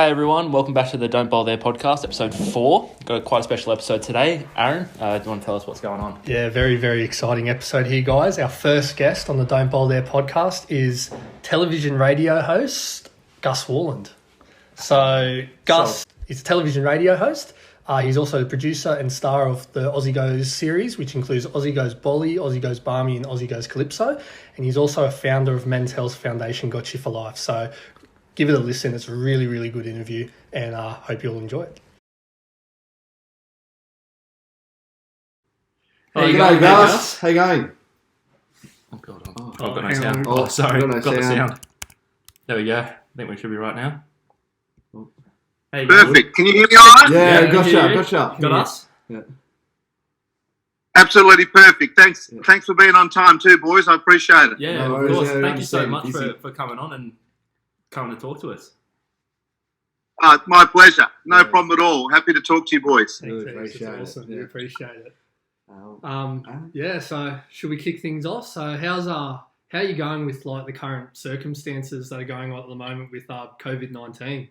G'day everyone, welcome back to the Don't Bowl There podcast, episode 4. Got quite a special episode today. Aaron, do you want to tell us what's going on? Yeah, very, very exciting episode here, guys. Our first guest on the Don't Bowl There podcast is television radio host Gus Warland. So Gus is a television radio host. He's also the producer and star of the Aussie Goes series, which includes Aussie Goes Bolly, Aussie Goes Barmy and Aussie Goes Calypso. And he's also a founder of Men's Health Foundation Got You For Life. So give it a listen. It's a really, really good interview, and I hope you'll enjoy it. How you going, Gus? How you going? Oh, God. I've got no sound. Oh, sorry. got Got the sound. There we go. I think we should be right now. Hey, Perfect. Can you hear me all right? Yeah, Yeah, gotcha. Got us? Yeah. Absolutely perfect. Thanks for being on time too, boys. I appreciate it. Yeah, No of worries, course. yeah, Thank you so much easy. for coming on and coming to talk to us. My pleasure. No Yeah. problem at all. Happy to talk to you, boys. Really Thanks, appreciate it. it's awesome. Yeah. We appreciate it. Oh. So should we kick things off? So how are you going with like the current circumstances that are going on at the moment with COVID-19?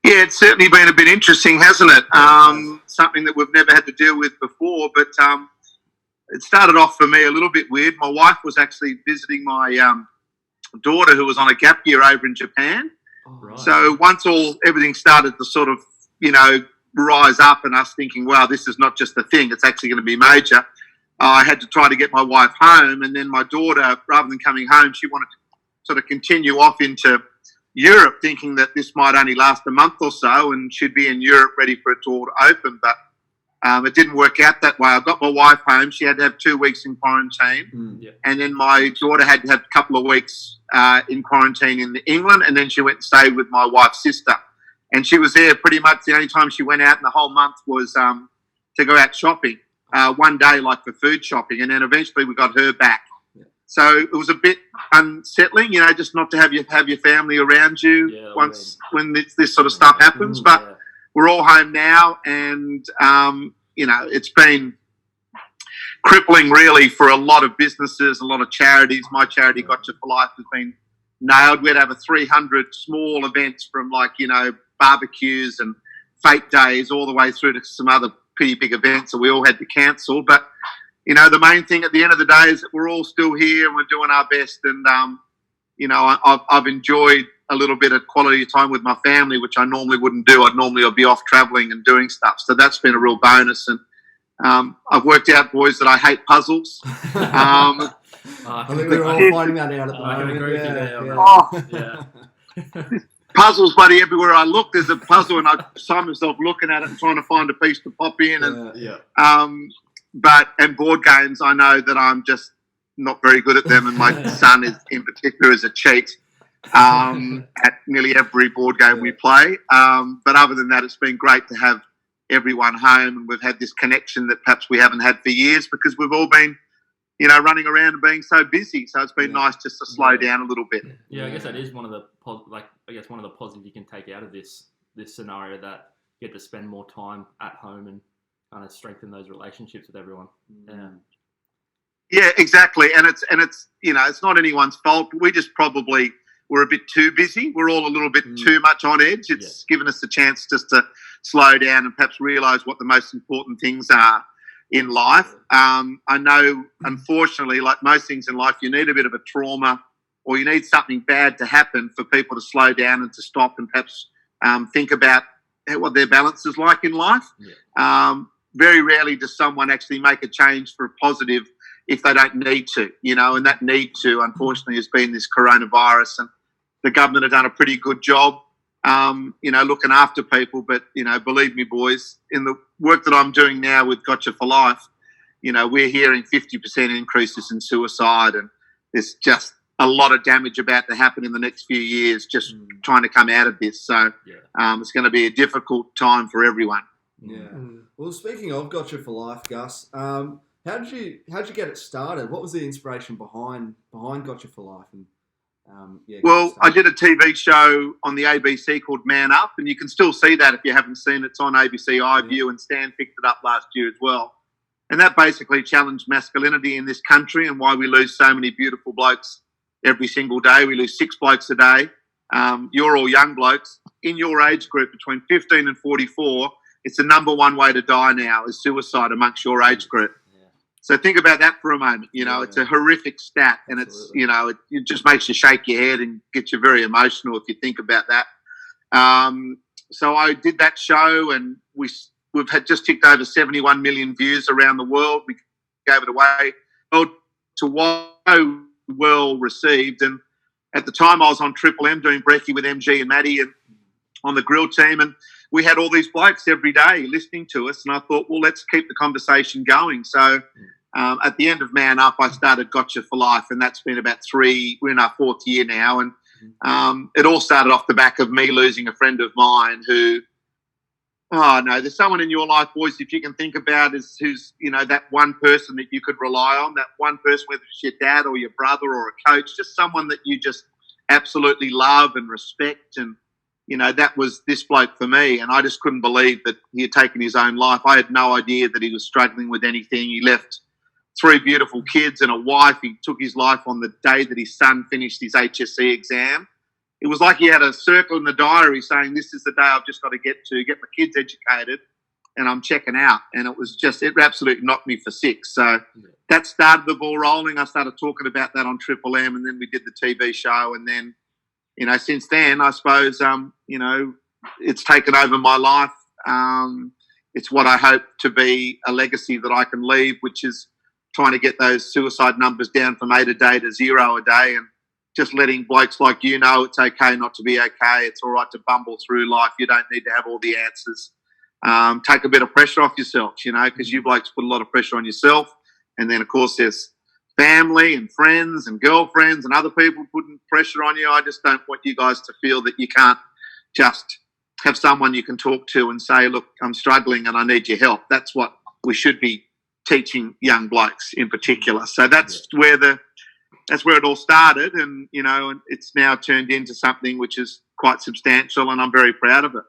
Yeah, it's certainly been a bit interesting, hasn't it? Something that we've never had to deal with before, but it started off for me a little bit weird. My wife was actually visiting my daughter who was on a gap year over in Japan. Right. So once everything started to sort of, rise up and us thinking, wow, this is not just a thing, it's actually going to be major. I had to try to get my wife home, and then my daughter, rather than coming home, she wanted to sort of continue off into Europe, thinking that this might only last a month or so and she'd be in Europe ready for it to all open. But it didn't work out that way. I got my wife home. She had to have 2 weeks in quarantine. Yeah. And then my daughter had to have a couple of weeks in quarantine in England. And then she went and stayed with my wife's sister. And she was there pretty much the only time she went out in the whole month was to go out shopping. One day, like for food shopping. And then eventually we got her back. So it was a bit unsettling, just not to have your family around you when this sort of stuff happens. But we're all home now, and it's been crippling really for a lot of businesses, a lot of charities. My charity, Got You For Life, has been nailed. We'd have 300 small events from barbecues and fete days all the way through to some other pretty big events that we all had to cancel. But the main thing at the end of the day is that we're all still here and we're doing our best. And, I've enjoyed a little bit of quality time with my family, which I normally wouldn't do. I'd be off travelling and doing stuff. So that's been a real bonus. And I've worked out, boys, that I hate puzzles. I think we're all finding that out at the I can moment. agree with you Yeah. there. Oh, puzzles, buddy, everywhere I look, there's a puzzle, and I find myself looking at it and trying to find a piece to pop in. And and board games, I know that I'm just not very good at them, and my son is in particular is a cheat at nearly every board game we play. But other than that, it's been great to have everyone home, and we've had this connection that perhaps we haven't had for years because we've all been, running around and being so busy. So it's been nice just to slow down a little bit. Yeah, I guess that is one of the one of the positives you can take out of this scenario, that you get to spend more time at home and kind of strengthen those relationships with everyone. Yeah, exactly. And it's it's not anyone's fault. We just probably were a bit too busy. We're all a little bit too much on edge. It's given us a chance just to slow down and perhaps realise what the most important things are in life. I know, unfortunately, like most things in life, you need a bit of a trauma or you need something bad to happen for people to slow down and to stop and perhaps think about what their balance is like in life. Very rarely does someone actually make a change for a positive if they don't need to, and that need to, unfortunately, has been this coronavirus. And the government have done a pretty good job, looking after people. But, believe me, boys, in the work that I'm doing now with Got You For Life, we're hearing 50% increases in suicide, and there's just a lot of damage about to happen in the next few years just trying to come out of this. So it's going to be a difficult time for everyone. Yeah. Well, speaking of Got You For Life, Gus, how did you get it started? What was the inspiration behind Got You For Life? And I did a TV show on the ABC called Man Up, and you can still see that if you haven't seen it. It's on ABC iView, and Stan picked it up last year as well. And that basically challenged masculinity in this country and why we lose so many beautiful blokes every single day. We lose 6 blokes a day. you're all young blokes in your age group between 15 and 44. It's the number one way to die now is suicide amongst your age group. Yeah. So think about that for a moment. It's a horrific stat, and Absolutely. it just makes you shake your head and gets you very emotional if you think about that. So I did that show, and we've had just ticked over 71 million views around the world. We gave it away to well received. And at the time, I was on Triple M doing brekkie with MG and Maddie and on the grill team, and we had all these blokes every day listening to us. And I thought, well, let's keep the conversation going. So at the end of Man Up, I started Gotcha for Life, and that's been about we're in our fourth year now. And it all started off the back of me losing a friend of mine who, there's someone in your life, boys, if you can think about who's that one person that you could rely on, that one person, whether it's your dad or your brother or a coach, just someone that you just absolutely love and respect. And, that was this bloke for me. And I just couldn't believe that he had taken his own life. I had no idea that he was struggling with anything. He left 3 beautiful kids and a wife. He took his life on the day that his son finished his HSC exam. It was like he had a circle in the diary saying, this is the day I've just got to get my kids educated and I'm checking out. And it absolutely knocked me for 6. So that started the ball rolling. I started talking about that on Triple M, and then we did the TV show. And then, since then, I suppose, it's taken over my life. It's what I hope to be a legacy that I can leave, which is trying to get those suicide numbers down from 8 a day to 0 a day, and just letting blokes like know it's okay not to be okay. It's all right to bumble through life. You don't need to have all the answers. Take a bit of pressure off yourself, because you blokes put a lot of pressure on yourself. And then, of course, there's family and friends and girlfriends and other people putting pressure on you. I just don't want you guys to feel that you can't just have someone you can talk to and say, look, I'm struggling and I need your help. That's what we should be teaching young blokes in particular. So that's where it all started, and and it's now turned into something which is quite substantial, and I'm very proud of it.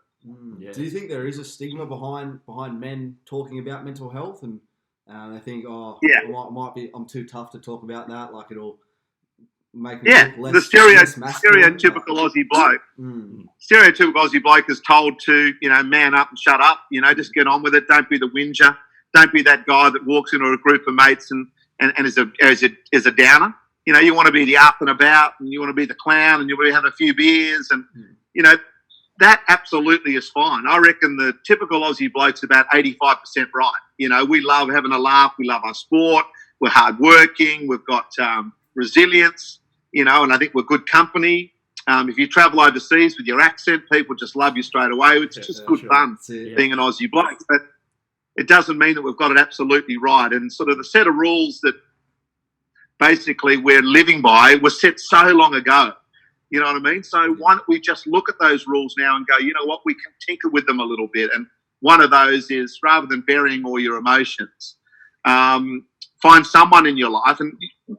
Yeah. Do you think there is a stigma behind men talking about mental health, and they think, I'm too tough to talk about that, like it'll make me look less, less masculine? Stereotypical Aussie bloke. Stereotypical Aussie bloke is told to man up and shut up. Just get on with it. Don't be the whinger. Don't be that guy that walks into a group of mates and is a downer. You want to be the up and about, and you want to be the clown, and you want to have a few beers, and that absolutely is fine. I reckon the typical Aussie bloke's about 85% right. We love having a laugh. We love our sport. We're hardworking. We've got resilience. And I think we're good company. If you travel overseas with your accent, people just love you straight away. It's just good fun being an Aussie bloke. But it doesn't mean that we've got it absolutely right. And sort of the set of rules that basically we're living by was set so long ago. You know what I mean? So why don't we just look at those rules now and go, you know what, we can tinker with them a little bit. And one of those is, rather than burying all your emotions, find someone in your life. And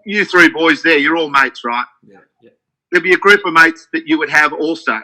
you 3 boys there, you're all mates, right? Yeah. There'd be a group of mates that you would have also.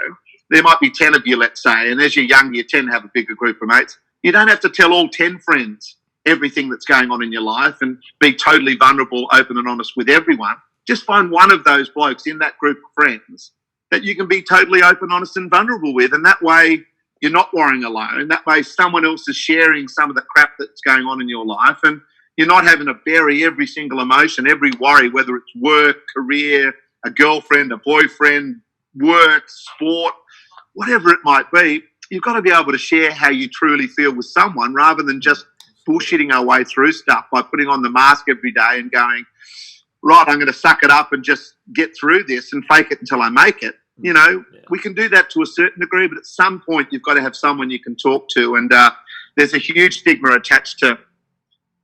There might be 10 of you, let's say, and as you're younger, you tend to have a bigger group of mates. You don't have to tell all 10 friends everything that's going on in your life and be totally vulnerable, open and honest with everyone. Just find one of those blokes in that group of friends that you can be totally open, honest and vulnerable with. And that way you're not worrying alone. That way someone else is sharing some of the crap that's going on in your life, and you're not having to bury every single emotion, every worry, whether it's work, career, a girlfriend, a boyfriend, work, sport, whatever it might be. You've got to be able to share how you truly feel with someone, rather than just bullshitting our way through stuff by putting on the mask every day and going, right, I'm going to suck it up and just get through this and fake it until I make it. We can do that to a certain degree, but at some point you've got to have someone you can talk to. And there's a huge stigma attached to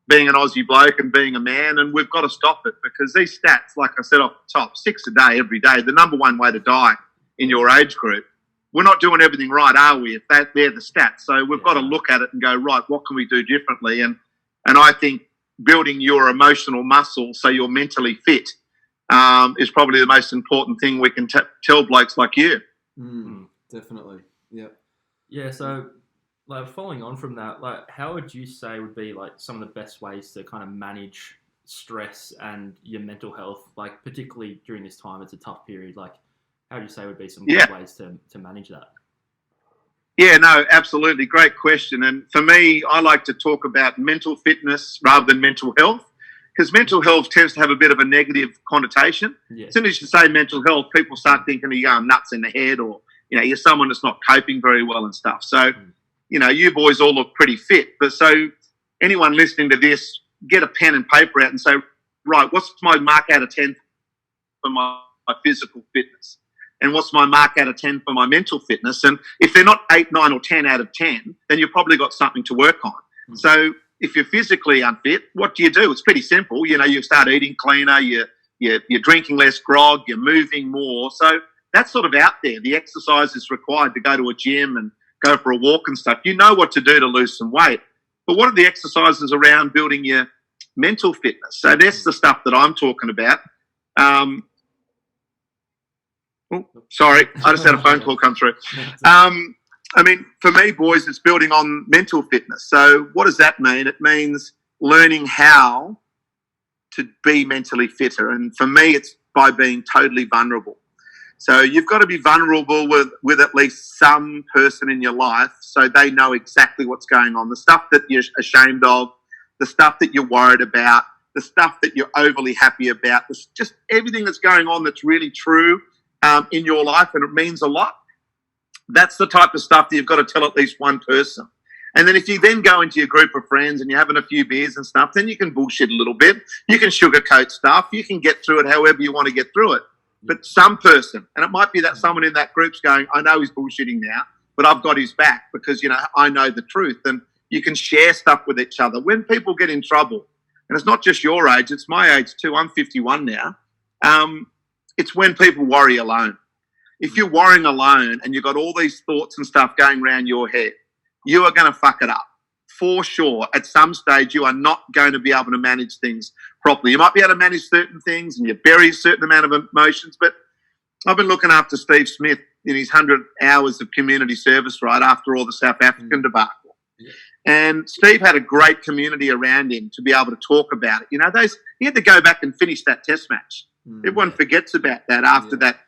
being an Aussie bloke and being a man, and we've got to stop it, because these stats, like I said off the top, 6 a day, every day, the number one way to die in your age group. We're not doing everything right, are we? If they're the stats. So we've got to look at it and go, right, what can we do differently? And I think building your emotional muscle so you're mentally fit is probably the most important thing we can tell blokes like you. Definitely. Yep. Yeah. So, following on from that, how would you say would be some of the best ways to kind of manage stress and your mental health? Particularly during this time, it's a tough period. how would you say would be some good ways to manage that? Yeah, no, absolutely. Great question. And for me, I like to talk about mental fitness rather than mental health, because mental health tends to have a bit of a negative connotation. Yeah. As soon as you say mental health, people start thinking you're going nuts in the head, or, you're someone that's not coping very well and stuff. So, you boys all look pretty fit. But so anyone listening to this, get a pen and paper out and say, right, what's my mark out of 10 for my physical fitness? And what's my mark out of 10 for my mental fitness? And if they're not 8, 9 or 10 out of 10, then you've probably got something to work on. Mm. So if you're physically unfit, what do? It's pretty simple. You start eating cleaner, you're drinking less grog, you're moving more. So that's sort of out there. The exercise is required to go to a gym and go for a walk and stuff. You know what to do to lose some weight. But what are the exercises around building your mental fitness? So that's the stuff that I'm talking about. Sorry, I just had a phone call come through. For me, boys, it's building on mental fitness. So what does that mean? It means learning how to be mentally fitter. And for me, it's by being totally vulnerable. So you've got to be vulnerable with at least some person in your life so they know exactly what's going on. The stuff that you're ashamed of, the stuff that you're worried about, the stuff that you're overly happy about, just everything that's going on that's really true in your life, and it means a lot. That's the type of stuff that you've got to tell at least one person. And then if you then go into your group of friends and you're having a few beers and stuff, then you can bullshit a little bit. You can sugarcoat stuff. You can get through it however you want to get through it. But some person, and it might be that someone in that group's going, I know he's bullshitting now, but I've got his back because, I know the truth. And you can share stuff with each other. When people get in trouble, and it's not just your age, it's my age too. I'm 51 now. It's when people worry alone. If you're worrying alone and you've got all these thoughts and stuff going around your head, you are going to fuck it up. For sure, at some stage, you are not going to be able to manage things properly. You might be able to manage certain things and you bury a certain amount of emotions, but I've been looking after Steve Smith in his 100 hours of community service right after all the South African debacle. Yeah. And Steve had a great community around him to be able to talk about it. He had to go back and finish that test match. Everyone forgets about that after that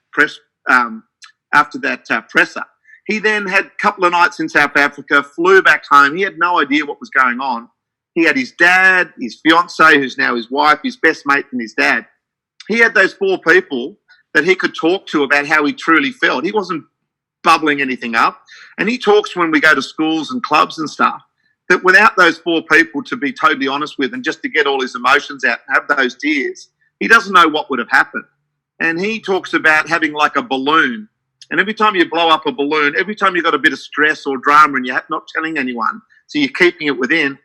presser. He then had a couple of nights in South Africa, flew back home. He had no idea what was going on. He had his dad, his fiancée, who's now his wife, his best mate and his dad. He had those 4 people that he could talk to about how he truly felt. He wasn't bubbling anything up. And he talks when we go to schools and clubs and stuff, that without those 4 people to be totally honest with and just to get all his emotions out and have those tears, he doesn't know what would have happened. And he talks about having like a balloon. And every time you blow up a balloon, every time you've got a bit of stress or drama and you're not telling anyone, so you're keeping it within,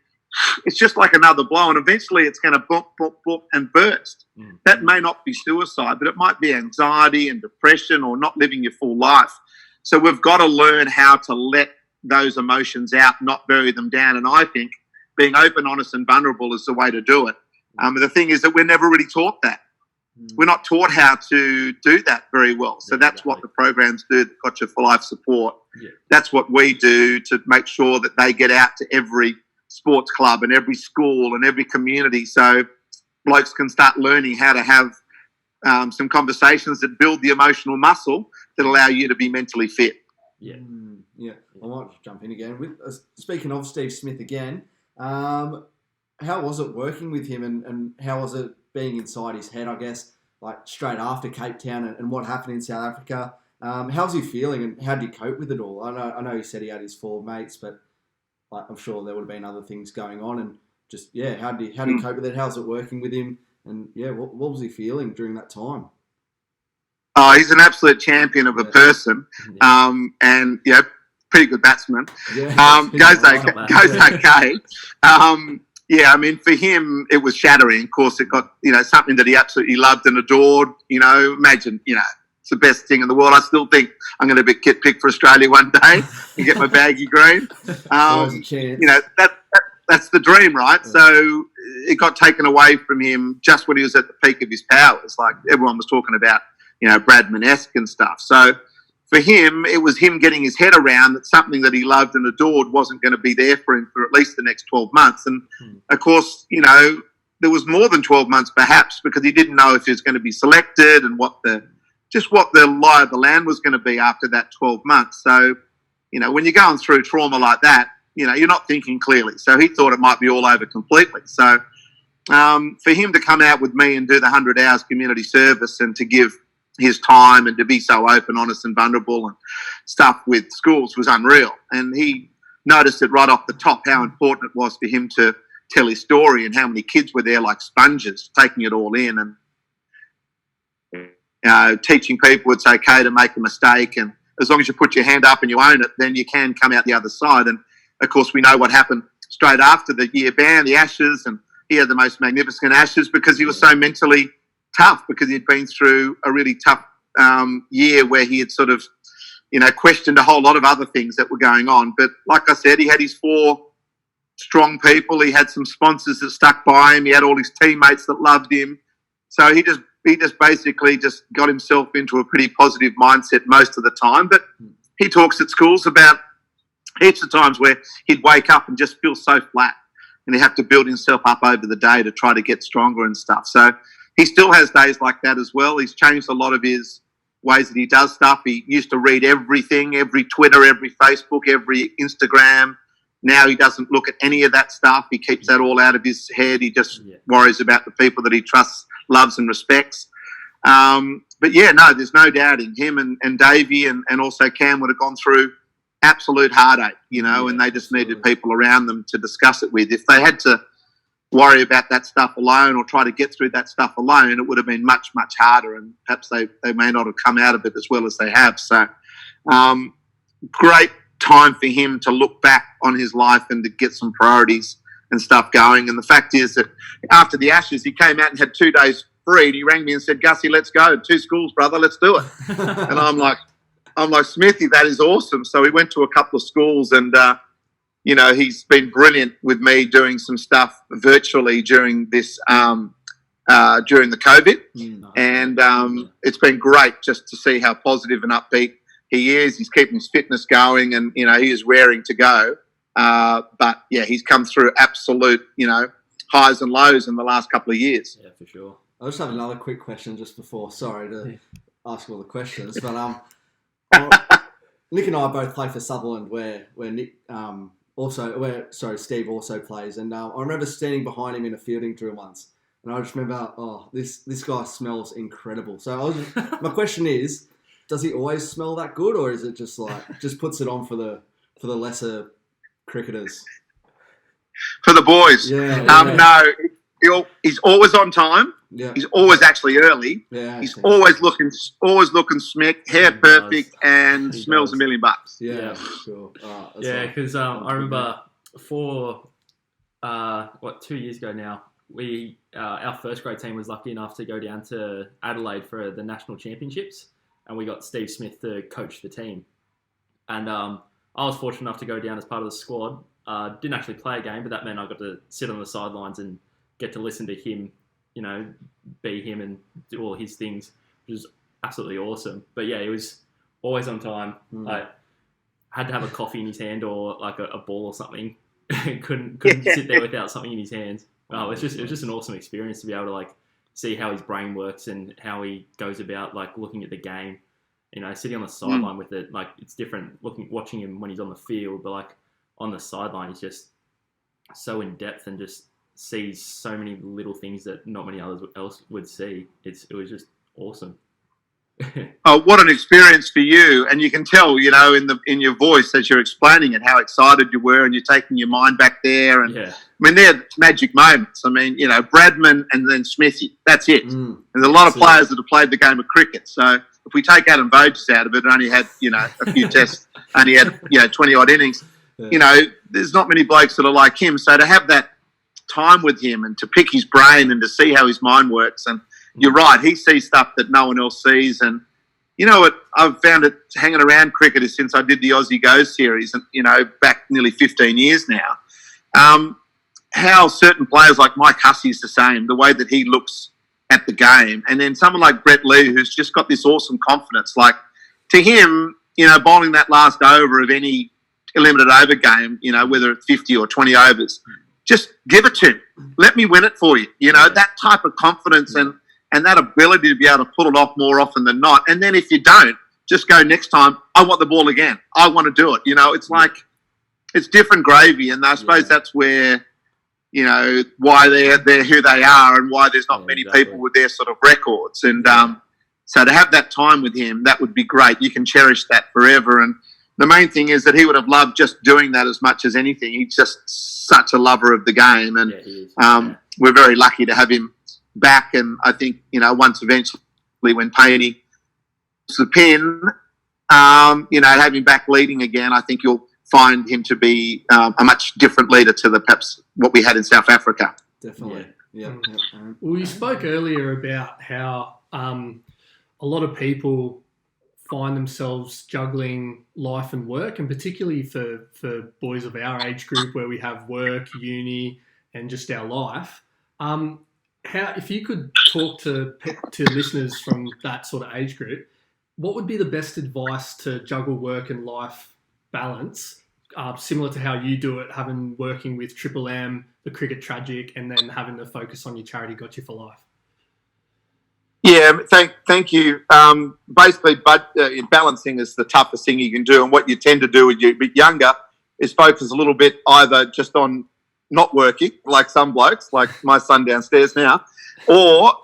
it's just like another blow. And eventually it's going to boop, boop, boop and burst. Mm-hmm. That may not be suicide, but it might be anxiety and depression or not living your full life. So we've got to learn how to let those emotions out, not bury them down. And I think being open, honest and vulnerable is the way to do it. The thing is that we're never really taught that. We're not taught how to do that very well. So that's what the programs do, the Gotcha for Life support. Yeah. That's what we do to make sure that they get out to every sports club and every school and every community so blokes can start learning how to have some conversations that build the emotional muscle that allow you to be mentally fit. Yeah. Yeah. I might just jump in again. Speaking of Steve Smith again, how was it working with him and how was it being inside his head, I guess, like straight after Cape Town and what happened in South Africa? How's he feeling and how did he cope with it all? I know he said he had his 4 mates, but I'm sure there would have been other things going on and just, how did he cope with it? How's it working with him? And, what was he feeling during that time? Oh, he's an absolute champion of a person and, pretty good batsman. Yeah, goes okay. For him, it was shattering. Of course, it got, something that he absolutely loved and adored. Imagine, it's the best thing in the world. I still think I'm going to be kit picked for Australia one day and get my baggy green. That's the dream, right? Yeah. So it got taken away from him just when he was at the peak of his powers. Like everyone was talking about, Bradman-esque and stuff. So for him, it was him getting his head around that something that he loved and adored wasn't going to be there for him for at least the next 12 months. And, of course, there was more than 12 months perhaps because he didn't know if he was going to be selected and what the just what the lie of the land was going to be after that 12 months. So, when you're going through trauma like that, you're not thinking clearly. So he thought it might be all over completely. So for him to come out with me and do the 100 hours community service and to give his time and to be so open, honest and vulnerable and stuff with schools was unreal. And he noticed it right off the top how important it was for him to tell his story and how many kids were there like sponges taking it all in and teaching people it's okay to make a mistake, and as long as you put your hand up and you own it, then you can come out the other side. And of course we know what happened straight after the year ban, the Ashes, and he had the most magnificent Ashes because he was so mentally tough, because he'd been through a really tough year where he had sort of questioned a whole lot of other things that were going on. But like I said, he had his 4 strong people, he had some sponsors that stuck by him, he had all his teammates that loved him, so he just basically just got himself into a pretty positive mindset most of the time. But he talks at schools about heaps of times where he'd wake up and just feel so flat and he'd have to build himself up over the day to try to get stronger and stuff. So he still has days like that as well. He's changed a lot of his ways that he does stuff. He used to read everything, every Twitter, every Facebook, every Instagram. Now he doesn't look at any of that stuff. He keeps that all out of his head. He just worries about the people that he trusts, loves and respects. But yeah, no, there's no doubting him and Davey and also Cam would have gone through absolute heartache, and they just needed people around them to discuss it with. If they had to worry about that stuff alone or try to get through that stuff alone, it would have been much, much harder, and perhaps they may not have come out of it as well as they have. So great time for him to look back on his life and to get some priorities and stuff going. And the fact is that after the Ashes, he came out and had 2 days free, and he rang me and said, "Gussie, let's go. 2 schools, brother, let's do it." And I'm like, Smithy, that is awesome. So we went to a couple of schools, and he's been brilliant with me doing some stuff virtually during this during the COVID, and it's been great just to see how positive and upbeat he is. He's keeping his fitness going, and he is raring to go. But yeah, he's come through absolute highs and lows in the last couple of years. Yeah, for sure. I just have another quick question just before. Sorry to ask all the questions, but Nick and I both play for Sutherland, where Nick Steve also plays, and I remember standing behind him in a fielding drill once, and I just remember, this guy smells incredible. So my question is, does he always smell that good, or is it just puts it on for the lesser cricketers? For the boys, no, he's always on time. Yeah. He's always actually early. Yeah, he's always looking smick, hair perfect, and smells $1 million. Yeah, sure. Yeah, because I remember 2 years ago now, we our first grade team was lucky enough to go down to Adelaide for the national championships, and we got Steve Smith to coach the team. And I was fortunate enough to go down as part of the squad. Didn't actually play a game, but that meant I got to sit on the sidelines and get to listen to him, be him and do all his things, which was absolutely awesome. But yeah, he was always on time. I had to have a coffee in his hand or like a ball or something. couldn't sit there without something in his hands. It was just an awesome experience to be able to see how his brain works and how he goes about looking at the game. Sitting on the sideline with it, it's different watching him when he's on the field, but on the sideline, he's just so in depth and just sees so many little things that not many others else would see. It was just awesome. Oh, what an experience for you! And you can tell, in your voice as you're explaining it, how excited you were, and you're taking your mind back there. And I mean, they're magic moments. I mean, Bradman and then Smithy. That's it. And there's a lot of players that have played the game of cricket. So if we take Adam Voges out of it, only had a few tests, only had 20 odd innings. There's not many blokes that are like him. So to have that time with him and to pick his brain and to see how his mind works, and you're right, he sees stuff that no one else sees. And I've found it hanging around cricketers since I did the Aussie Goes series, and back nearly 15 years now. How certain players like Mike Hussey's the same, the way that he looks at the game, and then someone like Brett Lee, who's just got this awesome confidence. To him, bowling that last over of any limited over game, whether it's 50 or 20 overs, just give it to him. Let me win it for you. That type of confidence, and and that ability to be able to pull it off more often than not. And then if you don't, just go next time, I want the ball again. I want to do it. It's like, it's different gravy. And I suppose that's where, why they're who they are and why there's not many people with their sort of records. And so to have that time with him, that would be great. You can cherish that forever. And the main thing is that he would have loved just doing that as much as anything. He's just such a lover of the game. And we're very lucky to have him back. And I think, once eventually when Payne the pin, have him back leading again, I think you'll find him to be a much different leader to perhaps what we had in South Africa. Definitely. Yeah. Well, you spoke earlier about how a lot of people find themselves juggling life and work, and particularly for boys of our age group where we have work, uni, and just our life. If you could talk to listeners from that sort of age group, what would be the best advice to juggle work and life balance, similar to how you do it, working with Triple M, the Cricket Tragic, and then having the focus on your charity Got You for Life? Yeah, thank you. Basically, balancing is the toughest thing you can do, and what you tend to do when you're a bit younger is focus a little bit either just on not working, like some blokes, like my son downstairs now, or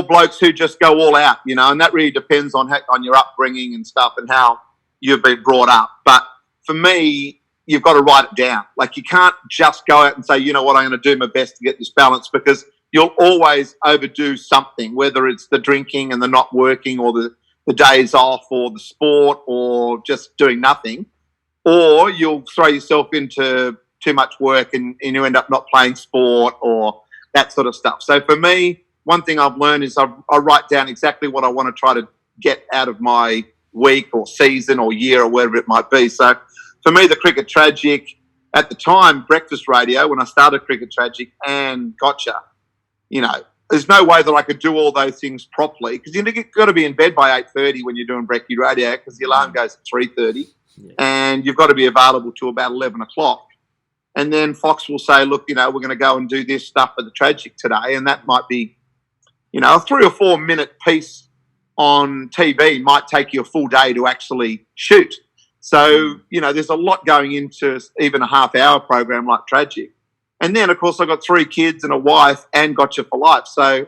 blokes who just go all out, and that really depends on your upbringing and stuff and how you've been brought up. But for me, you've got to write it down. Like, you can't just go out and say, you know what, I'm going to do my best to get this balance, because you'll always overdo something, whether it's the drinking and the not working, or the days off, or the sport, or just doing nothing, or you'll throw yourself into too much work and you end up not playing sport or that sort of stuff. So for me, one thing I've learned is I write down exactly what I want to try to get out of my week or season or year or whatever it might be. So for me, the Cricket Tragic, at the time, breakfast radio, when I started Cricket Tragic and Gotcha, there's no way that I could do all those things properly, because you've got to be in bed by 8:30 when you're doing brekkie radio, because the alarm goes at 3:30, and you've got to be available to about 11 o'clock. And then Fox will say, look, we're going to go and do this stuff for the Tragic today, and that might be, a 3 or 4 minute piece on TV might take you a full day to actually shoot. So, there's a lot going into even a half-hour program like Tragic. And then, of course, I've got 3 kids and a wife and Gotcha for Life. So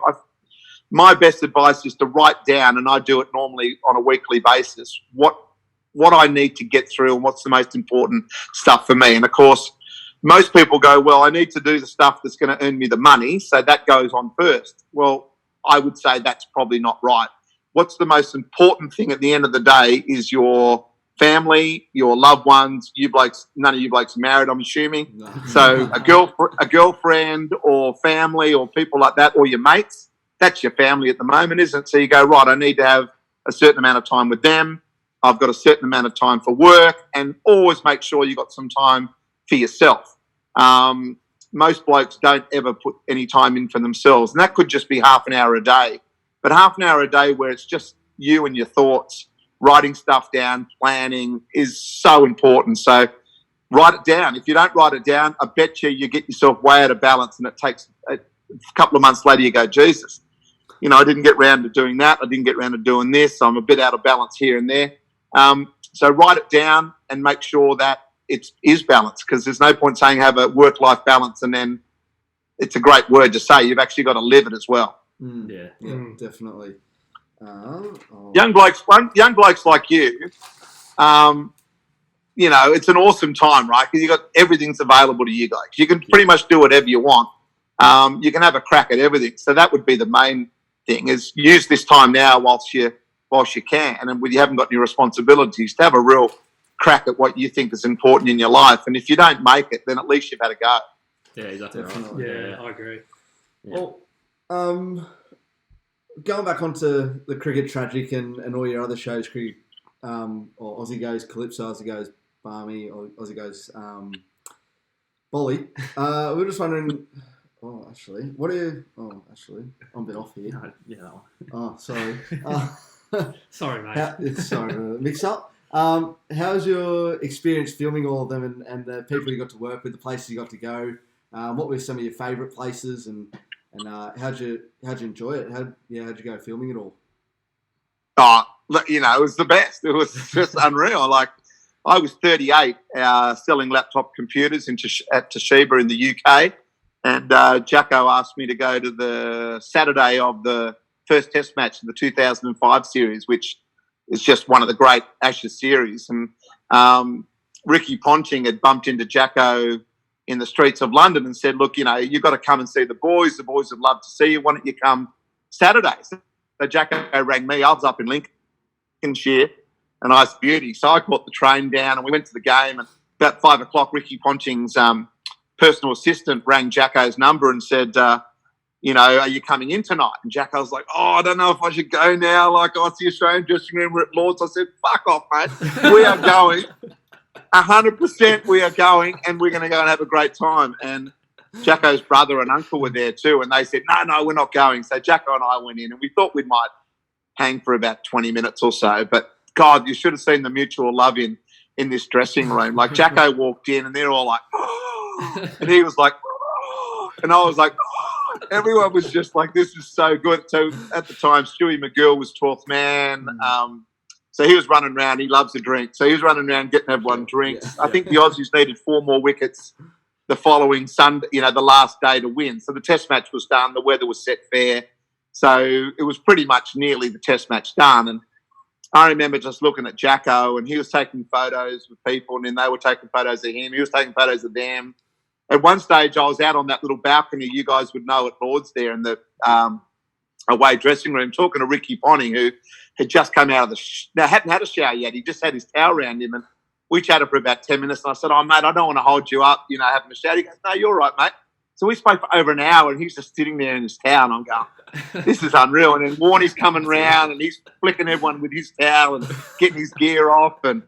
my best advice is to write down, and I do it normally on a weekly basis, what I need to get through and what's the most important stuff for me. And, of course, most people go, well, I need to do the stuff that's going to earn me the money, so that goes on first. Well, I would say that's probably not right. What's the most important thing at the end of the day is your family, your loved ones. You blokes, none of you blokes are married, I'm assuming. No. So a girlfriend or family or people like that, or your mates, that's your family at the moment, isn't it? So you go, right, I need to have a certain amount of time with them. I've got a certain amount of time for work, and always make sure you've got some time for yourself. Most blokes don't ever put any time in for themselves, and that could just be half an hour a day. But half an hour a day where it's just you and your thoughts, writing stuff down, planning is so important. So write it down. If you don't write it down, I bet you get yourself way out of balance, and it takes a couple of months later you go, Jesus, I didn't get round to doing that. I didn't get round to doing this. I'm a bit out of balance here and there. So write it down and make sure that it is balanced, because there's no point saying have a work-life balance and then it's a great word to say. You've actually got to live it as well. Definitely. Young blokes like you, it's an awesome time, right? Because you got everything's available to you guys. You can pretty much do whatever you want. You can have a crack at everything. So that would be the main thing: is use this time now whilst you can, and when you haven't got any responsibilities, to have a real crack at what you think is important in your life. And if you don't make it, then at least you've had a go. Yeah, exactly. Definitely. Right. Yeah, I agree. Yeah. Well, going back onto the Cricket Tragic and all your other shows, cricket, or Aussie Goes Calypso, Aussie Goes Barmy, or Aussie Goes Bolly. We're just wondering. Actually, I'm a bit off here. No, yeah. Oh, sorry. Sorry, mate. Sorry, mix up. How's your experience filming all of them and the people you got to work with, the places you got to go? What were some of your favourite places, and And how'd you enjoy it? How'd you go filming it all? Oh, it was the best. It was just unreal. Like, I was 38 selling laptop computers at Toshiba in the UK, and Jacko asked me to go to the Saturday of the first test match of the 2005 series, which is just one of the great Ashes series. And Ricky Ponting had bumped into Jacko in the streets of London and said, look, you've got to come and see the boys. The boys would love to see you. Why don't you come Saturday? So Jacko rang me. I was up in Lincolnshire, a nice beauty. So I caught the train down and we went to the game. And about 5 o'clock, Ricky Ponting's personal assistant rang Jacko's number and said, are you coming in tonight? And Jacko was like, I don't know if I should go now. Like, I see Australian dressing room, we're at Lord's. I said, fuck off, mate. We are going. 100% we are going, and we're going to go and have a great time. And Jacko's brother and uncle were there too, and they said, no, we're not going. So Jacko and I went in, and we thought we might hang for about 20 minutes or so. But, God, you should have seen the mutual love in this dressing room. Like, Jacko walked in, and they're all like, oh, and he was like, oh, and I was like, oh. Everyone was just like, this is so good. So at the time, Stewie McGill was 12th man. So he was running around. He loves a drink. So he was running around getting everyone drinks. I think the Aussies needed 4 more wickets the following Sunday, the last day to win. So the test match was done. The weather was set fair. So it was pretty much nearly the test match done. And I remember just looking at Jacko, and he was taking photos with people, and then they were taking photos of him. He was taking photos of them. At one stage, I was out on that little balcony you guys would know at Lord's there in the away dressing room, talking to Ricky Ponting, who had just come out of hadn't had a shower yet. He just had his towel around him, and we chatted for about 10 minutes. And I said, mate, I don't want to hold you up, having a shower. He goes, no, you're right, mate. So we spoke for over an hour, and he's just sitting there in his towel, and I'm going, this is unreal. And then Warnie's coming round, and he's flicking everyone with his towel and getting his gear off. And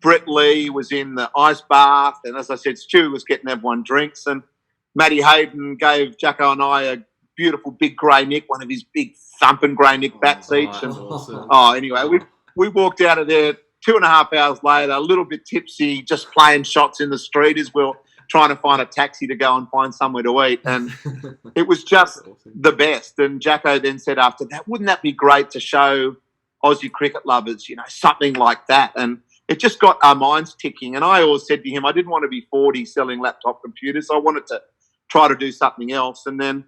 Brett Lee was in the ice bath, and as I said, Stu was getting everyone drinks. And Matty Hayden gave Jacko and I a beautiful big grey Nick, one of his big thumping grey Nick bats each. And awesome. Anyway, we walked out of there 2.5 hours later, a little bit tipsy, just playing shots in the street as well, trying to find a taxi to go and find somewhere to eat. And it was just the best. And Jacko then said after that, wouldn't that be great to show Aussie cricket lovers, something like that? And it just got our minds ticking. And I always said to him, I didn't want to be 40 selling laptop computers. I wanted to try to do something else. And then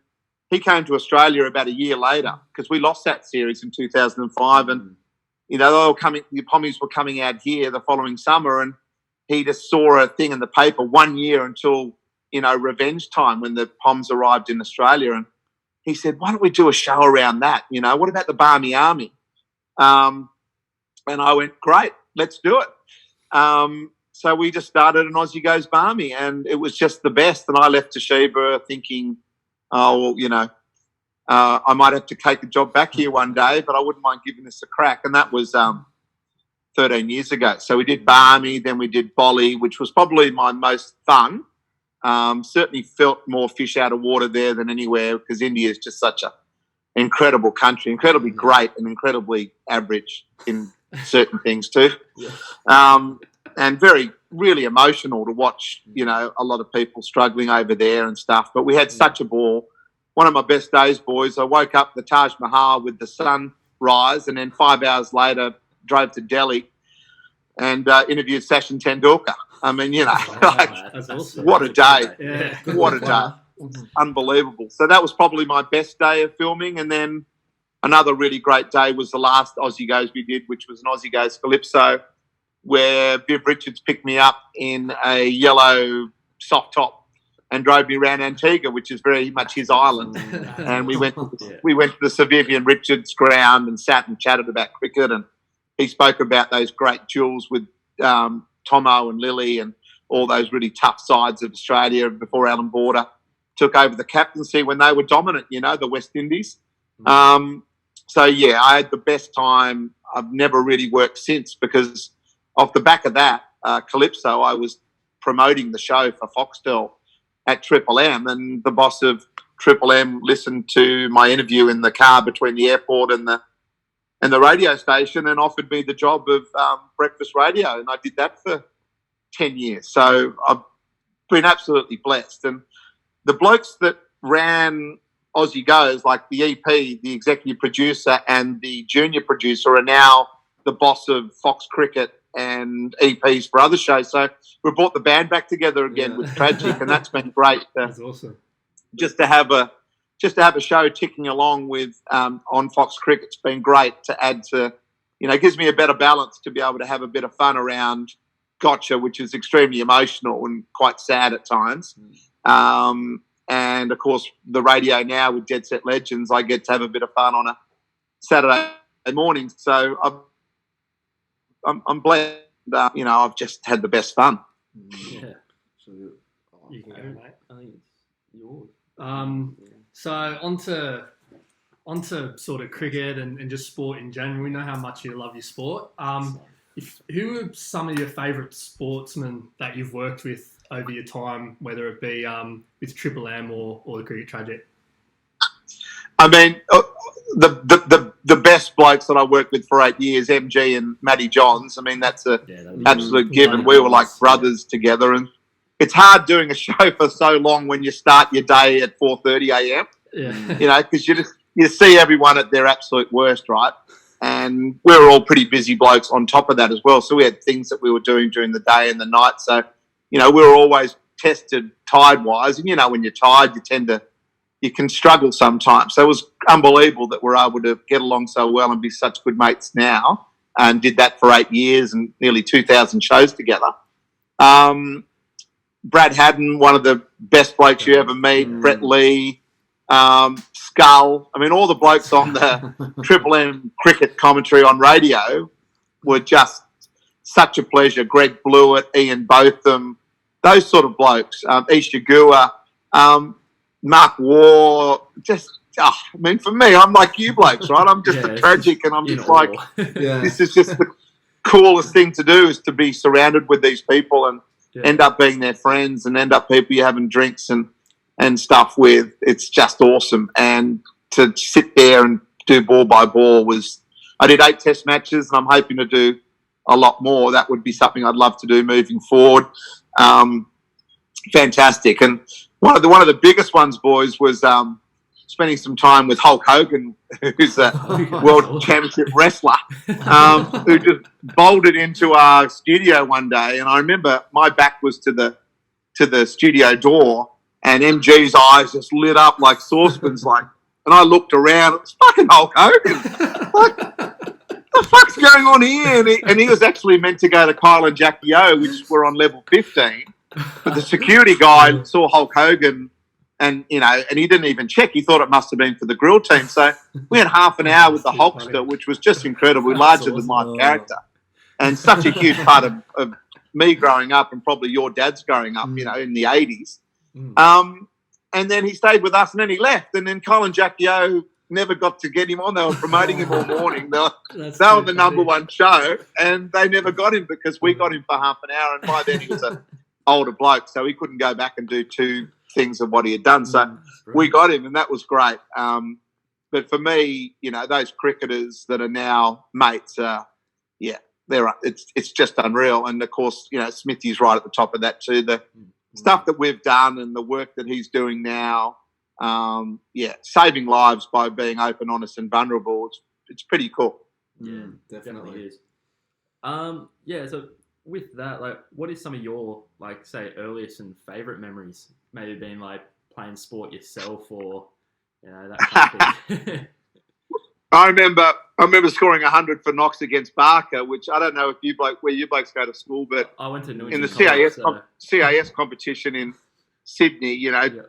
he came to Australia about a year later because we lost that series in 2005. And, they were the Pommies were coming out here the following summer, and he just saw a thing in the paper 1 year until, revenge time when the Poms arrived in Australia. And he said, why don't we do a show around that? What about the Barmy Army? And I went, great, let's do it. So we just started an Aussie Goes Barmy, and it was just the best. And I left Toshiba thinking, I might have to take a job back here one day, but I wouldn't mind giving this a crack. And that was 13 years ago. So we did Barmy, then we did Bolly, which was probably my most fun. Certainly felt more fish out of water there than anywhere because India is just such an incredible country, incredibly great and incredibly average in certain things too. And really emotional to watch, a lot of people struggling over there and stuff. But we had such a ball. One of my best days, boys, I woke up the Taj Mahal with the sunrise, and then 5 hours later drove to Delhi and interviewed Sachin Tendulkar. I mean, that's awesome. What a day. Yeah. What a day. Unbelievable. So that was probably my best day of filming. And then another really great day was the last Aussie Goes we did, which was an Aussie Goes Calypso, where Viv Richards picked me up in a yellow soft top and drove me around Antigua, which is very much his island. And we went to the Sir Vivian Richards ground and sat and chatted about cricket. And he spoke about those great duels with Tomo and Lily and all those really tough sides of Australia before Alan Border took over the captaincy when they were dominant, the West Indies. So, yeah, I had the best time. I've never really worked since because off the back of that, Calypso, I was promoting the show for Foxtel at Triple M, and the boss of Triple M listened to my interview in the car between the airport and the radio station and offered me the job of breakfast radio, and I did that for 10 years. So I've been absolutely blessed. And the blokes that ran Aussie goes, like the EP, the executive producer, and the junior producer are now the boss of Fox Cricket and EPs for other shows. So we brought the band back together again with Tragic, and that's been great. That's awesome. Just to have a show ticking along with on Fox Cricket. It's been great to add to, it gives me a better balance to be able to have a bit of fun around Gotcha, which is extremely emotional and quite sad at times. And of course, the radio now with Jet Set Legends, I get to have a bit of fun on a Saturday morning. So I'm blessed. I've just had the best fun. Yeah. You can go, mate. I think it's yours. So onto sort of cricket and just sport in general. We know how much you love your sport. Who are some of your favourite sportsmen that you've worked with over your time, whether it be with Triple M or the Cricket Tragic? I mean, the best blokes that I worked with for 8 years, MG and Matty Johns. I mean, that's an absolute given. We were like brothers together, and it's hard doing a show for so long when you start your day at 4:30 a.m. Yeah. Because you see everyone at their absolute worst, right? And we were all pretty busy blokes on top of that as well. So we had things that we were doing during the day and the night. So, we were always tested tide-wise. And, when you're tired, you can struggle sometimes. So it was unbelievable that we're able to get along so well and be such good mates now, and did that for 8 years and nearly 2,000 shows together. Brad Haddon, one of the best blokes you ever meet, Brett Lee, Skull. I mean, all the blokes on the Triple M cricket commentary on radio were just such a pleasure. Greg Blewett, Ian Botham, those sort of blokes. Isha Gua, Mark Waugh. For me, I'm like you blokes, right? I'm just a tragic, and I'm just like, this is just the coolest thing to do, is to be surrounded with these people and end up being their friends and end up people you're having drinks and stuff with. It's just awesome. And to sit there and do ball by ball I did 8 test matches, and I'm hoping to do a lot more. That would be something I'd love to do moving forward. Fantastic. And one of the biggest ones, boys, was spending some time with Hulk Hogan, who's a world championship wrestler, who just bolted into our studio one day. And I remember my back was to the studio door, and MG's eyes just lit up like saucepans, and I looked around. It was fucking Hulk Hogan. What the fuck's going on here? And he was actually meant to go to Kyle and Jackie O, which were on level 15. But the security guy saw Hulk Hogan, and he didn't even check. He thought it must have been for the grill team. So we had half an hour with the Hulkster, which was just incredible, larger than life character, and such a huge part of me growing up, and probably your dad's growing up, in the 80s. And then he stayed with us, and then he left. And then Colin Jackie O never got to get him on. They were promoting him all morning. They were the number one show, and they never got him because we got him for half an hour. And by then he was an older bloke, so he couldn't go back and do 2 things of what he had done. So we got him, and that was great. But for me, those cricketers that are now mates, it's just unreal. And of course, Smithy's right at the top of that too. The stuff that we've done and the work that he's doing now, saving lives by being open, honest, and vulnerable. It's pretty cool. Yeah, definitely is. So with that, what is some of your, say, earliest and favourite memories? Maybe being playing sport yourself, or that kind of thing. I remember scoring 100 for Knox against Barker, which I don't know if where you blokes go to school, but I went to in the CIS competition in Sydney,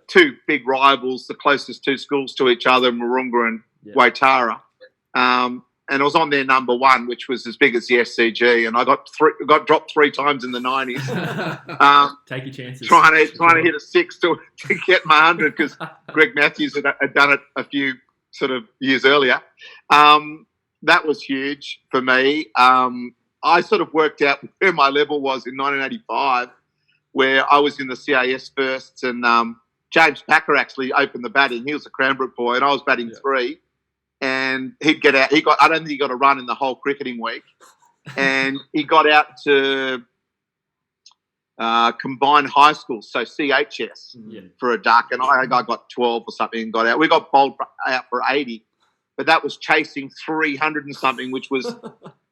2 big rivals, the closest 2 schools to each other, Mooroonga and Waitara. And I was on their number 1, which was as big as the SCG, and I got dropped 3 times in the 90s. Take your chances. Trying to hit a 6 to get my 100, because Greg Matthews had done it a few sort of years earlier. That was huge for me. I sort of worked out where my level was in 1985, where I was in the CIS firsts, and James Packer actually opened the batting. He was a Cranbrook boy, and I was batting 3. And he'd get out. I don't think he got a run in the whole cricketing week. And he got out to combined high schools, so CHS for a duck, and I got 12 or something and got out. We got bowled out for 80, but that was chasing 300 and something, which was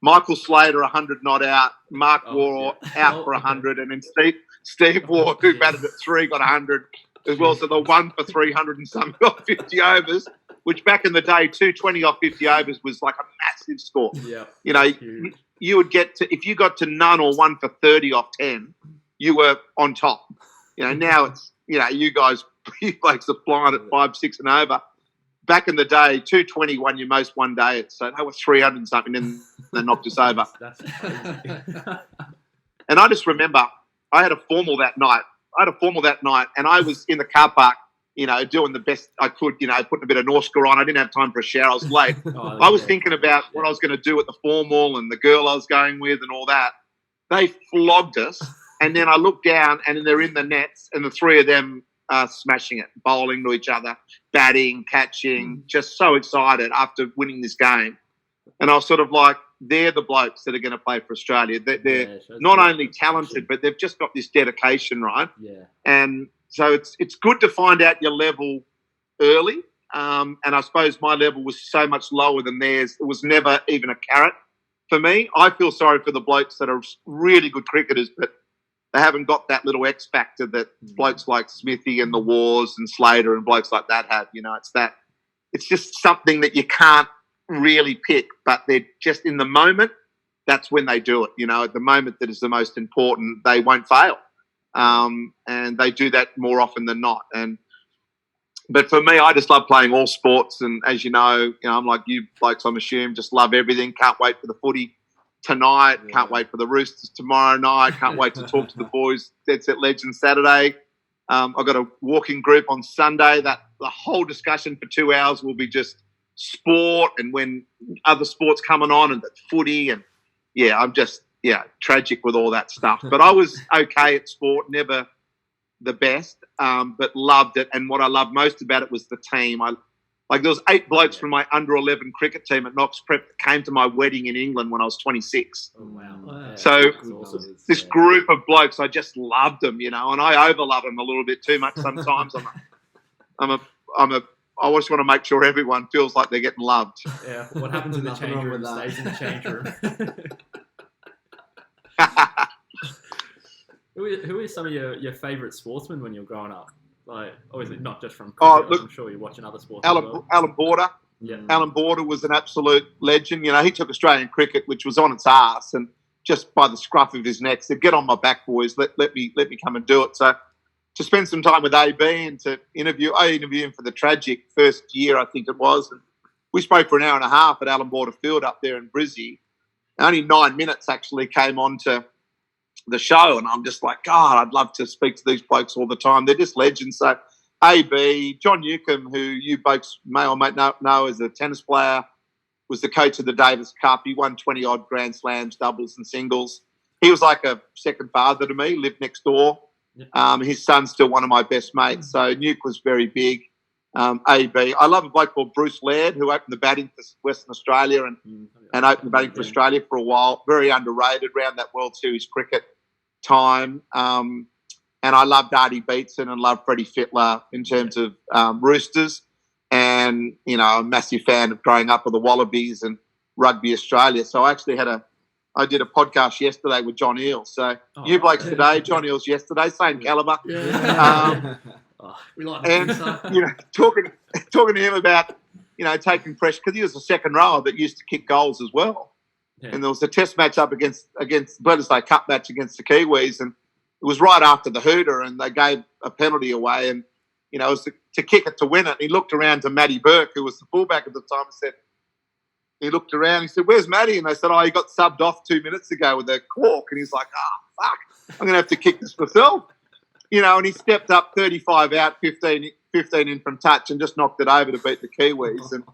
Michael Slater 100 not out, Mark Waugh out for 100, and then Steve Waugh, who batted at 3, got 100 as well. So the one for 300 and something got 50 overs, which back in the day, 220 off 50 overs was like a massive score. Yeah, you know, you would get to, if you got to none or 1 for 30 off 10, you were on top. You know, now it's, you know, you blokes are flying at 5, 6 and over. Back in the day, 220 won your most one day. So they were 300 and something, and they knocked us over. That's crazy. And I just remember I had a formal that night. And I was in the car park, you know, doing the best I could, you know, putting a bit of Norska on. I didn't have time for a shower. I was late. I was thinking about what I was going to do at the formal and the girl I was going with and all that. They flogged us. And then I looked down, and they're in the nets, and the three of them are smashing it, bowling to each other, batting, catching, just so excited after winning this game. And I was sort of like, they're the blokes that are going to play for Australia. They're not only talented, but they've just got this dedication, right? Yeah. And so it's good to find out your level early. And I suppose my level was so much lower than theirs. It was never even a carrot for me. I feel sorry for the blokes that are really good cricketers, but they haven't got that little X factor that blokes like Smithy and the Wars and Slater and blokes like that have. You know, it's just something that you can't really pick, but they're just in the moment. That's when they do it. You know, at the moment that is the most important, they won't fail. And they do that more often than not. But for me, I just love playing all sports. And as you know, I'm like you blokes, I'm assuming, just love everything. Can't wait for the footy tonight. Yeah. Can't wait for the Roosters tomorrow night. Can't wait to talk to the boys. Dead Set Legends Saturday. I've got a walking group on Sunday. That the whole discussion for 2 hours will be just sport and when other sports coming on and the footy. And yeah, I'm just tragic with all that stuff. But I was okay at sport, never the best, but loved it. And what I loved most about it was the team. There was 8 blokes from my under 11 cricket team at Knox Prep that came to my wedding in England when I was 26. Oh, wow. So awesome. This group of blokes, I just loved them, and I overlove them a little bit too much sometimes. I just want to make sure everyone feels like they're getting loved. Yeah. What happens in the change room stays in the change room. Who is some of your favourite sportsmen when you're growing up? Like, obviously not just from cricket, I'm sure you're watching other sports Alan Border. Yeah. Alan Border was an absolute legend. He took Australian cricket, which was on its arse, and just by the scruff of his neck said, "Get on my back, boys. Let me come and do it." So to spend some time with AB and to interview him for the tragic first year, I think it was, and we spoke for an hour and a half at Alan Border Field up there in Brizzy. Only 9 minutes actually came on to the show, and I'm just like, God, I'd love to speak to these blokes all the time. They're just legends. So AB, John Newcombe, who you blokes may or may not know as a tennis player, was the coach of the Davis Cup. He won 20-odd Grand Slams, doubles and singles. He was like a second father to me, lived next door. His son's still one of my best mates. So Nuke was very big. AB. I love a bloke called Bruce Laird, who opened the batting for Western Australia and opened the batting for Australia for a while. Very underrated around that World Series cricket time. And I loved Artie Beetson and loved Freddie Fittler in terms of Roosters. And, a massive fan of growing up with the Wallabies and Rugby Australia. So I actually I did a podcast yesterday with John Eales. So you blokes today, John Eales yesterday, same calibre. Yeah. We like talking to him about, taking pressure, because he was a second rower that used to kick goals as well. Yeah. And there was a test match up against Bledisloe Day Cup match against the Kiwis, and it was right after the hooter, and they gave a penalty away, and it was to kick it to win it. And he looked around to Matty Burke, who was the fullback at the time, and said, he looked around, he said, "Where's Matty?" And they said, "Oh, he got subbed off 2 minutes ago with a cork." And he's like, fuck, I'm going to have to kick this myself. And he stepped up 35 out, 15 in from touch and just knocked it over to beat the Kiwis. And,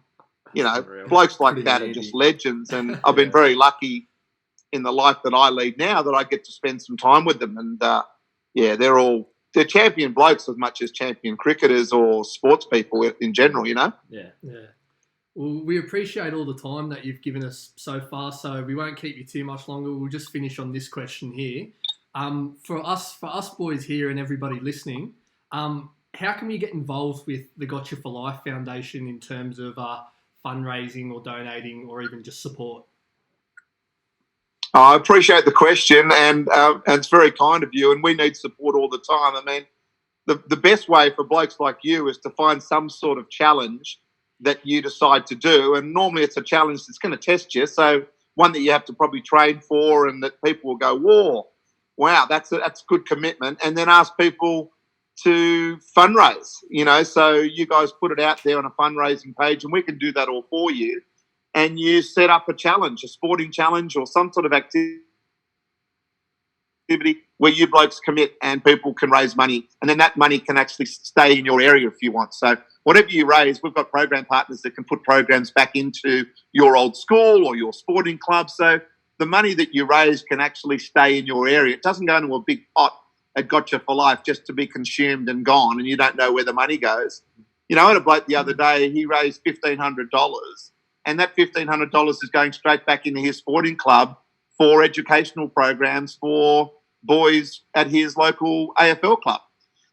blokes like that are just legends. And I've been very lucky in the life that I lead now that I get to spend some time with them. And, they're champion blokes as much as champion cricketers or sports people in general, Yeah. Well, we appreciate all the time that you've given us so far, so we won't keep you too much longer. We'll just finish on this question here. For us boys here and everybody listening, how can we get involved with the Gotcha for Life Foundation in terms of fundraising or donating or even just support? I appreciate the question, and it's very kind of you, and we need support all the time. I mean, the best way for blokes like you is to find some sort of challenge that you decide to do, and normally it's a challenge that's going to test you, so one that you have to probably train for and that people will go, whoa, wow, that's good commitment, and then ask people to fundraise, so you guys put it out there on a fundraising page and we can do that all for you, and you set up a challenge, a sporting challenge or some sort of activity where you blokes commit and people can raise money, and then that money can actually stay in your area if you want. So whatever you raise, we've got program partners that can put programs back into your old school or your sporting club. So the money that you raise can actually stay in your area. It doesn't go into a big pot at Gotcha for Life just to be consumed and gone, and you don't know where the money goes. I had a bloke the other day, he raised $1,500, and that $1,500 is going straight back into his sporting club for educational programs for boys at his local AFL club.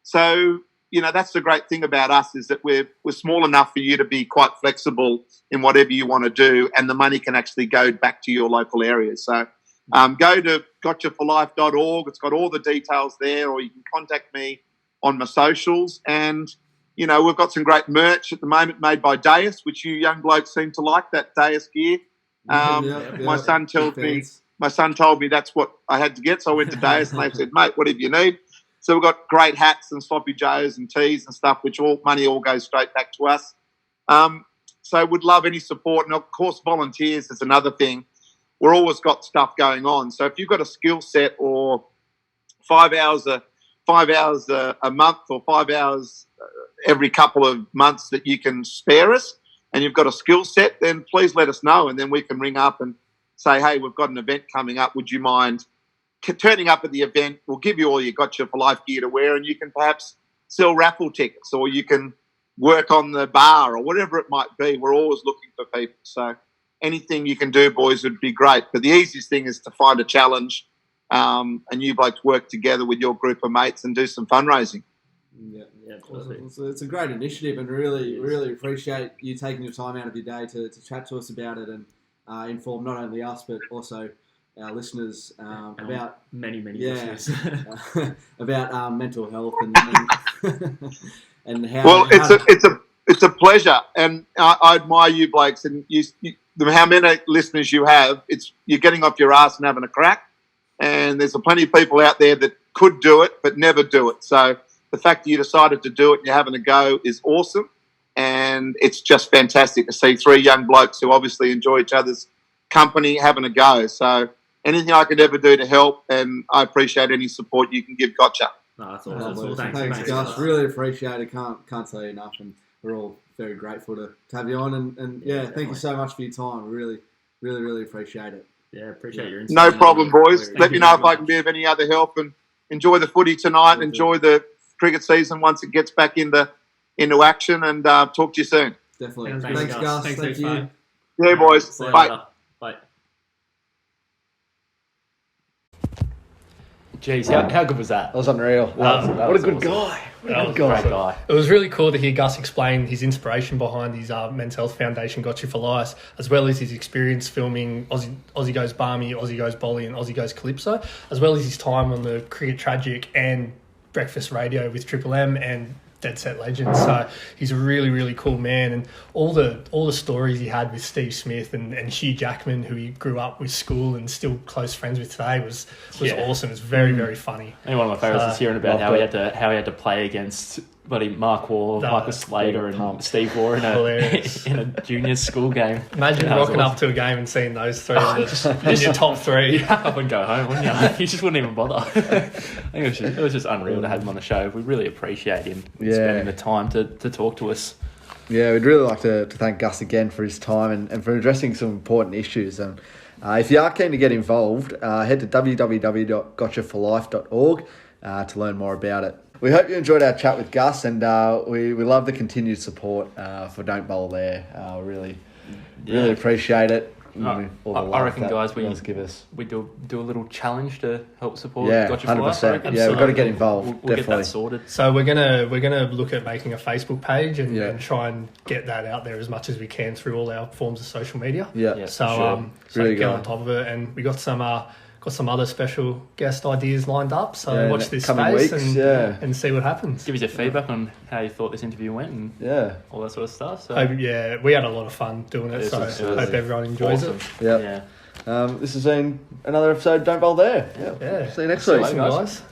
So, that's the great thing about us, is that we're small enough for you to be quite flexible in whatever you want to do, and the money can actually go back to your local area. So go to gotchaforlife.org. It's got all the details there, or you can contact me on my socials. And, we've got some great merch at the moment made by Deus, which you young blokes seem to like, that Deus gear. My son told me that's what I had to get, so I went to Deus and they said, mate, whatever you need. So we've got great hats and sloppy joes and tees and stuff, which money all goes straight back to us. So we'd love any support. And, of course, volunteers is another thing. We're always got stuff going on. So if you've got a skill set or 5 hours a month or 5 hours every couple of months that you can spare us and you've got a skill set, then please let us know, and then we can ring up and say, hey, we've got an event coming up. Would you mind turning up at the event? We'll give you all your Gotcha for Life gear to wear, and you can perhaps sell raffle tickets, or you can work on the bar, or whatever it might be. We're always looking for people. So anything you can do, boys, would be great. But the easiest thing is to find a challenge, and you blokes work together with your group of mates and do some fundraising. Yeah. It's a great initiative, and really appreciate you taking your time out of your day to chat to us about it and inform not only us but also our listeners about many listeners about mental health and how. Well, it's a pleasure, and I admire you blokes, and how many listeners you have. You're getting off your ass and having a crack, and there's plenty of people out there that could do it but never do it. So the fact that you decided to do it and you're having a go is awesome, and it's just fantastic to see three young blokes who obviously enjoy each other's company having a go. So anything I could ever do to help, and I appreciate any support you can give Gotcha. No, that's awesome. Thanks, Gus. Really appreciate it. Can't say enough, and we're all very grateful to have you on. And thank you so much for your time. Really appreciate it. Yeah, appreciate your insight. No problem, boys. Let me know if I can be of any other help, and enjoy the footy tonight. Enjoy the cricket season once it gets back into action, and talk to you soon. Definitely. Thanks, Gus. Thank you. Yeah, boys. Bye. Bye. Jeez, how good was that? That was unreal. What a good guy. Great guy. It was really cool to hear Gus explain his inspiration behind his Men's Health Foundation, Gotcha for Life, as well as his experience filming Aussie Goes Barmy, Aussie Goes Bolly and Aussie Goes Calypso, as well as his time on the Cricket Tragic and Breakfast Radio with Triple M and Dead Set Legends. So he's a really cool man, and all the stories he had with Steve Smith and Hugh Jackman, who he grew up with school and still close friends with today, was awesome. It's very funny. And one of my favourites is hearing about how he had to play against Mark Wall, Marcus Slater, and Steve Waugh in a junior school game. Imagine rocking up to a game and seeing those three in your top three. I wouldn't go home, wouldn't you? You just wouldn't even bother. I think it was just unreal to have him on the show. We really appreciate him spending the time to talk to us. Yeah, we'd really like to thank Gus again for his time and for addressing some important issues. And if you are keen to get involved, head to www.gotchaforlife.org to learn more about it. We hope you enjoyed our chat with Gus, and we love the continued support for Don't Bowl there. Really appreciate it. I reckon, guys, we give us. We do a little challenge to help support. Yeah, Gotcha 100%. Yeah, we've got to get involved. We'll get that sorted. So we're gonna look at making a Facebook page and try and get that out there as much as we can through all our forms of social media. Yeah. So really get on top of it, and we got some other special guest ideas lined up. So watch this space and see what happens. Give us your feedback on how you thought this interview went and all that sort of stuff. So we had a lot of fun doing it. So hope everyone enjoys it. Yeah. This has been another episode of Don't Bowl There. Yeah. See you next week, guys.